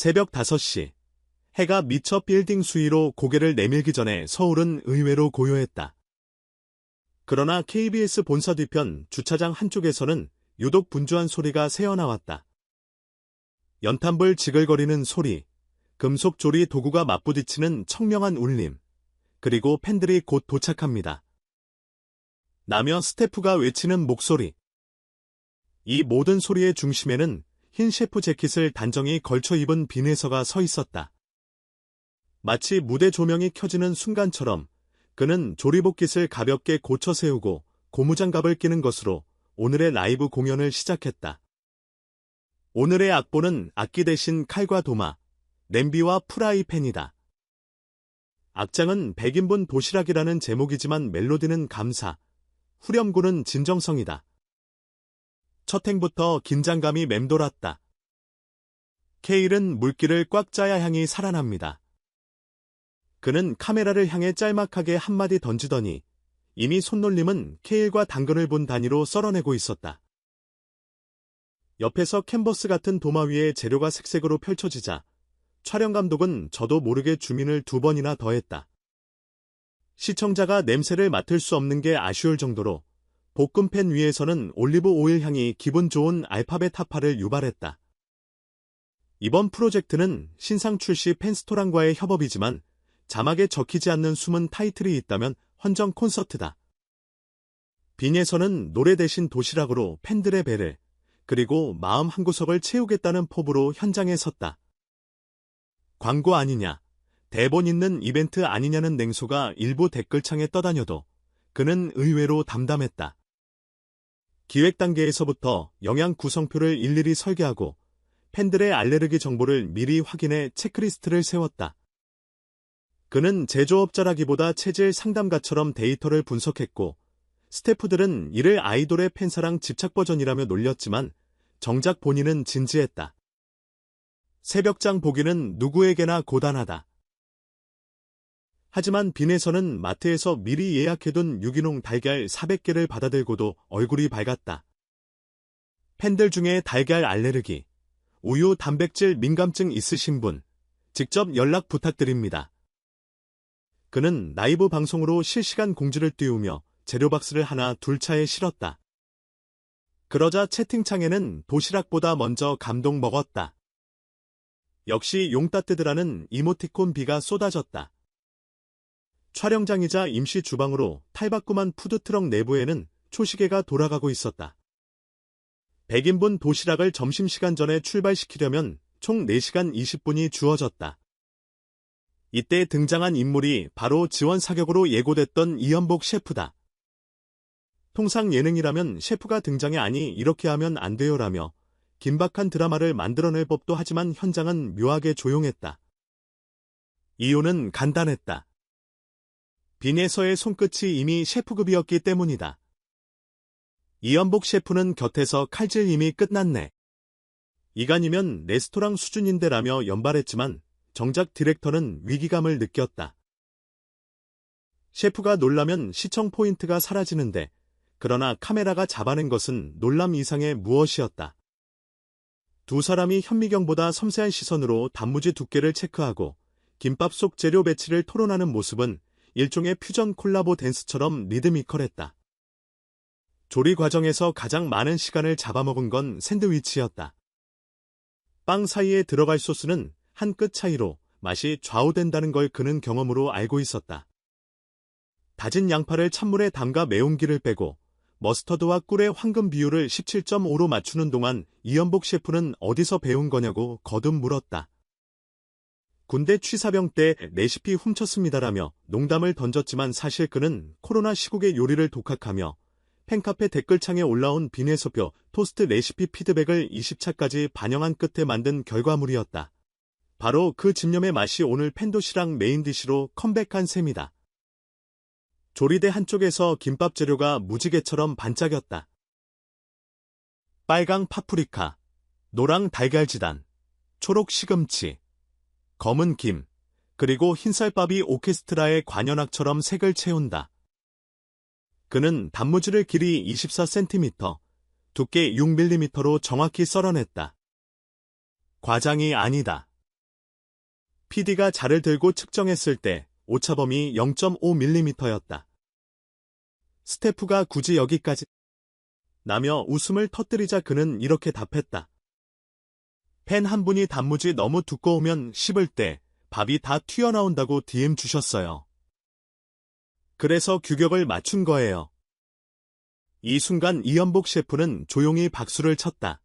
새벽 5시. 해가 미쳐 빌딩 수위로 고개를 내밀기 전에 서울은 의외로 고요했다. 그러나 KBS 본사 뒤편 주차장 한쪽에서는 유독 분주한 소리가 새어나왔다. 연탄불 지글거리는 소리, 금속 조리 도구가 맞부딪히는 청명한 울림, 그리고 팬들이 곧 도착합니다. 라며 스태프가 외치는 목소리. 이 모든 소리의 중심에는 흰 셰프 재킷을 단정히 걸쳐 입은 빈에서가 서 있었다. 마치 무대 조명이 켜지는 순간처럼 그는 조리복깃을 가볍게 고쳐 세우고 고무장갑을 끼는 것으로 오늘의 라이브 공연을 시작했다. 오늘의 악보는 악기 대신 칼과 도마, 냄비와 프라이팬이다. 악장은 100인분 도시락이라는 제목이지만 멜로디는 감사, 후렴구는 진정성이다. 첫 행부터 긴장감이 맴돌았다. 케일은 물기를 꽉 짜야 향이 살아납니다. 그는 카메라를 향해 짤막하게 한마디 던지더니 이미 손놀림은 케일과 당근을 본 단위로 썰어내고 있었다. 옆에서 캔버스 같은 도마 위에 재료가 색색으로 펼쳐지자 촬영 감독은 저도 모르게 주민을 2번이나 더했다. 시청자가 냄새를 맡을 수 없는 게 아쉬울 정도로 볶음팬 위에서는 올리브 오일 향이 기분 좋은 알파벳 하파를 유발했다. 이번 프로젝트는 신상 출시 팬스토랑과의 협업이지만 자막에 적히지 않는 숨은 타이틀이 있다면 헌정 콘서트다. 빈에서는 노래 대신 도시락으로 팬들의 배를, 그리고 마음 한구석을 채우겠다는 포부로 현장에 섰다. 광고 아니냐, 대본 있는 이벤트 아니냐는 냉소가 일부 댓글창에 떠다녀도 그는 의외로 담담했다. 기획 단계에서부터 영양 구성표를 일일이 설계하고 팬들의 알레르기 정보를 미리 확인해 체크리스트를 세웠다. 그는 제조업자라기보다 체질 상담가처럼 데이터를 분석했고 스태프들은 이를 아이돌의 팬사랑 집착 버전이라며 놀렸지만 정작 본인은 진지했다. 새벽장 보기는 누구에게나 고단하다. 하지만 빈에서는 마트에서 미리 예약해둔 유기농 달걀 400개를 받아들고도 얼굴이 밝았다. 팬들 중에 달걀 알레르기, 우유 단백질 민감증 있으신 분, 직접 연락 부탁드립니다. 그는 라이브 방송으로 실시간 공지를 띄우며 재료박스를 하나 둘 차에 실었다. 그러자 채팅창에는 도시락보다 먼저 감동 먹었다. 역시 용따뜨드라는 이모티콘 비가 쏟아졌다. 촬영장이자 임시 주방으로 탈바꿈한 푸드트럭 내부에는 초시계가 돌아가고 있었다. 100인분 도시락을 점심시간 전에 출발시키려면 총 4시간 20분이 주어졌다. 이때 등장한 인물이 바로 지원 사격으로 예고됐던 이연복 셰프다. 통상 예능이라면 셰프가 등장해 아니 이렇게 하면 안 돼요라며 긴박한 드라마를 만들어낼 법도 하지만 현장은 묘하게 조용했다. 이유는 간단했다. 빈에서의 손끝이 이미 셰프급이었기 때문이다. 이연복 셰프는 곁에서 칼질 이미 끝났네. 이간이면 레스토랑 수준인데라며 연발했지만 정작 디렉터는 위기감을 느꼈다. 셰프가 놀라면 시청 포인트가 사라지는데 그러나 카메라가 잡아낸 것은 놀람 이상의 무엇이었다. 두 사람이 현미경보다 섬세한 시선으로 단무지 두께를 체크하고 김밥 속 재료 배치를 토론하는 모습은 일종의 퓨전 콜라보 댄스처럼 리드미컬했다. 조리 과정에서 가장 많은 시간을 잡아먹은 건 샌드위치였다. 빵 사이에 들어갈 소스는 한 끗 차이로 맛이 좌우된다는 걸 그는 경험으로 알고 있었다. 다진 양파를 찬물에 담가 매운기를 빼고 머스터드와 꿀의 황금 비율을 17.5로 맞추는 동안 이연복 셰프는 어디서 배운 거냐고 거듭 물었다. 군대 취사병 때 레시피 훔쳤습니다라며 농담을 던졌지만 사실 그는 코로나 시국의 요리를 독학하며 팬카페 댓글창에 올라온 빈에서표 토스트 레시피 피드백을 20차까지 반영한 끝에 만든 결과물이었다. 바로 그 집념의 맛이 오늘 팬도시락 메인디시로 컴백한 셈이다. 조리대 한쪽에서 김밥 재료가 무지개처럼 반짝였다. 빨강 파프리카, 노랑 달걀지단, 초록 시금치, 검은 김, 그리고 흰쌀밥이 오케스트라의 관현악처럼 색을 채운다. 그는 단무지를 길이 24cm, 두께 6mm로 정확히 썰어냈다. 과장이 아니다. PD가 자를 들고 측정했을 때 오차범위 0.5mm였다. 스태프가 굳이 여기까지 나며 웃음을 터뜨리자 그는 이렇게 답했다. 팬 한 분이 단무지 너무 두꺼우면 씹을 때 밥이 다 튀어나온다고 DM 주셨어요. 그래서 규격을 맞춘 거예요. 이 순간 이연복 셰프는 조용히 박수를 쳤다.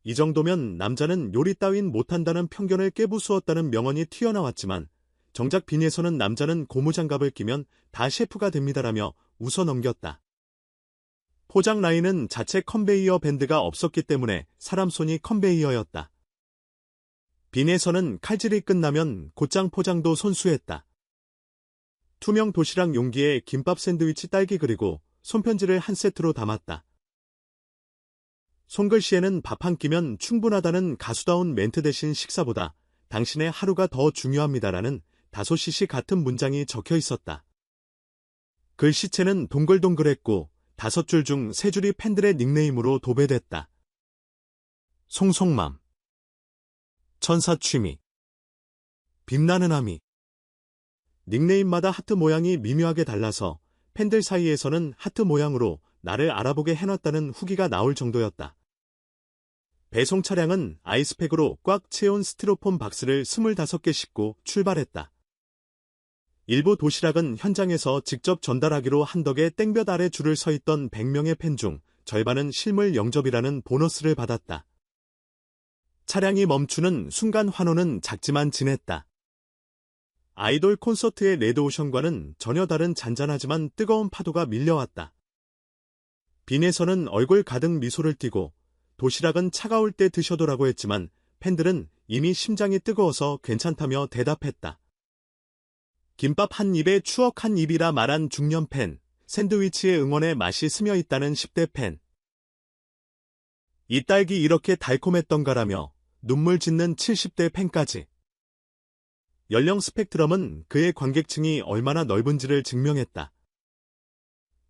이 정도면 남자는 요리 따윈 못한다는 편견을 깨부수었다는 명언이 튀어나왔지만 정작 빈에서는 남자는 고무장갑을 끼면 다 셰프가 됩니다라며 웃어 넘겼다. 포장 라인은 자체 컨베이어 밴드가 없었기 때문에 사람 손이 컨베이어였다. 빈에서는 칼질이 끝나면 곧장 포장도 손수했다. 투명 도시락 용기에 김밥 샌드위치 딸기 그리고 손편지를 한 세트로 담았다. 손글씨에는 밥 한 끼면 충분하다는 가수다운 멘트 대신 식사보다 당신의 하루가 더 중요합니다라는 다소시시 같은 문장이 적혀 있었다. 글씨체는 동글동글했고 5줄 중 3줄이 팬들의 닉네임으로 도배됐다. 송송맘, 천사취미, 빛나는 아미. 닉네임마다 하트 모양이 미묘하게 달라서 팬들 사이에서는 하트 모양으로 나를 알아보게 해놨다는 후기가 나올 정도였다. 배송 차량은 아이스팩으로 꽉 채운 스티로폼 박스를 25개 싣고 출발했다. 일부 도시락은 현장에서 직접 전달하기로 한 덕에 땡볕 아래 줄을 서 있던 100명의 팬 중 절반은 실물 영접이라는 보너스를 받았다. 차량이 멈추는 순간 환호는 작지만 진했다. 아이돌 콘서트의 레드오션과는 전혀 다른 잔잔하지만 뜨거운 파도가 밀려왔다. 빈에서는 얼굴 가득 미소를 띠고 도시락은 차가울 때 드셔도라고 했지만 팬들은 이미 심장이 뜨거워서 괜찮다며 대답했다. 김밥 한 입에 추억 한 입이라 말한 중년 팬, 샌드위치의 응원에 맛이 스며 있다는 10대 팬. 이 딸기 이렇게 달콤했던가라며 눈물 짓는 70대 팬까지. 연령 스펙트럼은 그의 관객층이 얼마나 넓은지를 증명했다.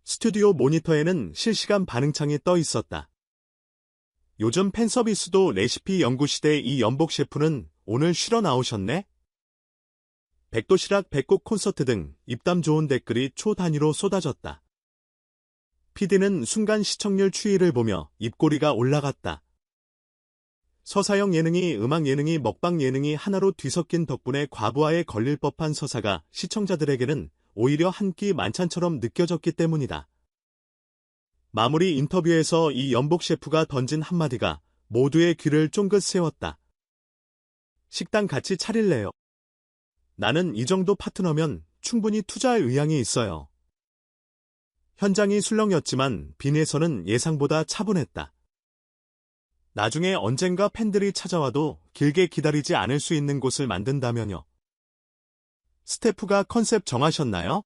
스튜디오 모니터에는 실시간 반응창이 떠 있었다. 요즘 팬 서비스도 레시피 연구시대 이 연복 셰프는 오늘 쉬러 나오셨네? 백도시락 백곡 콘서트 등 입담 좋은 댓글이 초 단위로 쏟아졌다. PD는 순간 시청률 추이를 보며 입꼬리가 올라갔다. 서사형 예능이 음악 예능이 먹방 예능이 하나로 뒤섞인 덕분에 과부하에 걸릴 법한 서사가 시청자들에게는 오히려 한 끼 만찬처럼 느껴졌기 때문이다. 마무리 인터뷰에서 이 연복 셰프가 던진 한마디가 모두의 귀를 쫑긋 세웠다. 식당 같이 차릴래요? 나는 이 정도 파트너면 충분히 투자할 의향이 있어요. 현장이 술렁였지만 빈에서는 예상보다 차분했다. 나중에 언젠가 팬들이 찾아와도 길게 기다리지 않을 수 있는 곳을 만든다면요. 스태프가 컨셉 정하셨나요?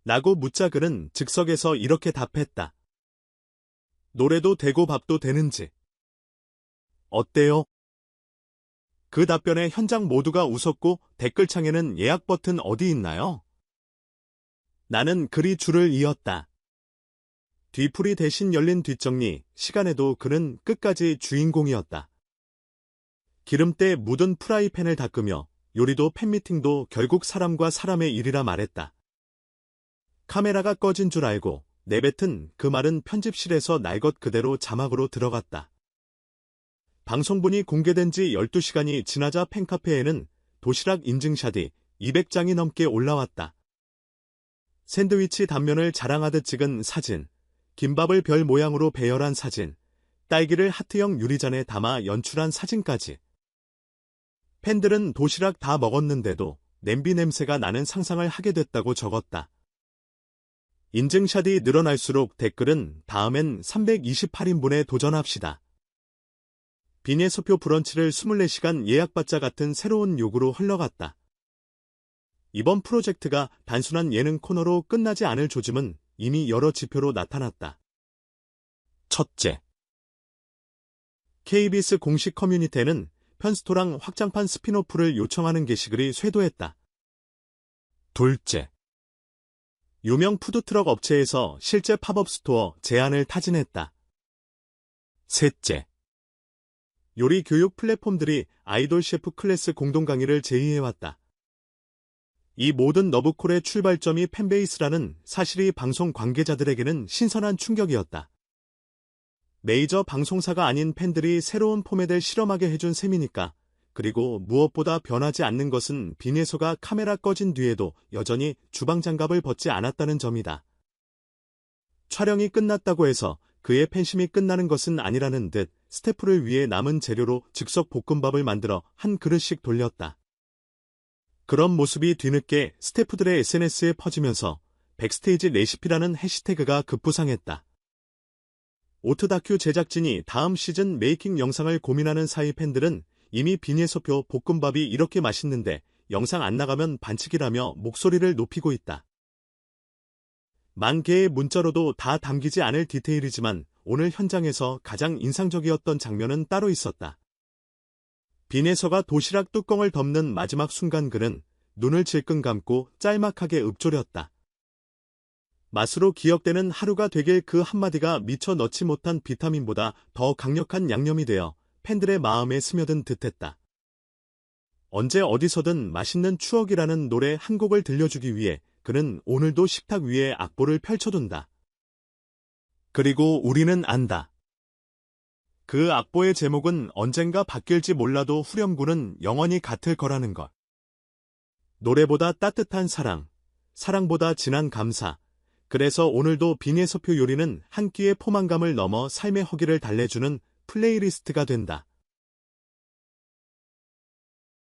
라고 묻자 그는 즉석에서 이렇게 답했다. 노래도 되고 밥도 되는지. 어때요? 그 답변에 현장 모두가 웃었고 댓글창에는 예약 버튼 어디 있나요? 나는 그리 줄을 이었다. 뒤풀이 대신 열린 뒷정리, 시간에도 그는 끝까지 주인공이었다. 기름때 묻은 프라이팬을 닦으며 요리도 팬미팅도 결국 사람과 사람의 일이라 말했다. 카메라가 꺼진 줄 알고 내뱉은 그 말은 편집실에서 날 것 그대로 자막으로 들어갔다. 방송분이 공개된 지 12시간이 지나자 팬카페에는 도시락 인증샷이 200장이 넘게 올라왔다. 샌드위치 단면을 자랑하듯 찍은 사진, 김밥을 별 모양으로 배열한 사진, 딸기를 하트형 유리잔에 담아 연출한 사진까지. 팬들은 도시락 다 먹었는데도 냄비 냄새가 나는 상상을 하게 됐다고 적었다. 인증샷이 늘어날수록 댓글은 다음엔 328인분에 도전합시다. 빈의 소표 브런치를 24시간 예약받자 같은 새로운 요구로 흘러갔다. 이번 프로젝트가 단순한 예능 코너로 끝나지 않을 조짐은 이미 여러 지표로 나타났다. 첫째, KBS 공식 커뮤니티에는 편스토랑 확장판 스피노프를 요청하는 게시글이 쇄도했다. 둘째, 유명 푸드트럭 업체에서 실제 팝업 스토어 제안을 타진했다. 셋째, 요리 교육 플랫폼들이 아이돌 셰프 클래스 공동 강의를 제의해왔다. 이 모든 러브콜의 출발점이 팬베이스라는 사실이 방송 관계자들에게는 신선한 충격이었다. 메이저 방송사가 아닌 팬들이 새로운 포맷을 실험하게 해준 셈이니까. 그리고 무엇보다 변하지 않는 것은 빈예서가 카메라 꺼진 뒤에도 여전히 주방장갑을 벗지 않았다는 점이다. 촬영이 끝났다고 해서 그의 팬심이 끝나는 것은 아니라는 듯 스태프를 위해 남은 재료로 즉석 볶음밥을 만들어 한 그릇씩 돌렸다. 그런 모습이 뒤늦게 스태프들의 SNS에 퍼지면서 백스테이지 레시피라는 해시태그가 급부상했다. 오트 다큐 제작진이 다음 시즌 메이킹 영상을 고민하는 사이 팬들은 이미 빈예서표 볶음밥이 이렇게 맛있는데 영상 안 나가면 반칙이라며 목소리를 높이고 있다. 만 개의 문자로도 다 담기지 않을 디테일이지만 오늘 현장에서 가장 인상적이었던 장면은 따로 있었다. 빈예서가 도시락 뚜껑을 덮는 마지막 순간 그는 눈을 질끈 감고 짤막하게 읊조렸다. 맛으로 기억되는 하루가 되길 그 한마디가 미처 넣지 못한 비타민보다 더 강력한 양념이 되어 팬들의 마음에 스며든 듯했다. 언제 어디서든 맛있는 추억이라는 노래 한 곡을 들려주기 위해 그는 오늘도 식탁 위에 악보를 펼쳐둔다. 그리고 우리는 안다. 그 악보의 제목은 언젠가 바뀔지 몰라도 후렴구는 영원히 같을 거라는 것. 노래보다 따뜻한 사랑, 사랑보다 진한 감사. 그래서 오늘도 빈예서표 요리는 한 끼의 포만감을 넘어 삶의 허기를 달래주는 플레이리스트가 된다.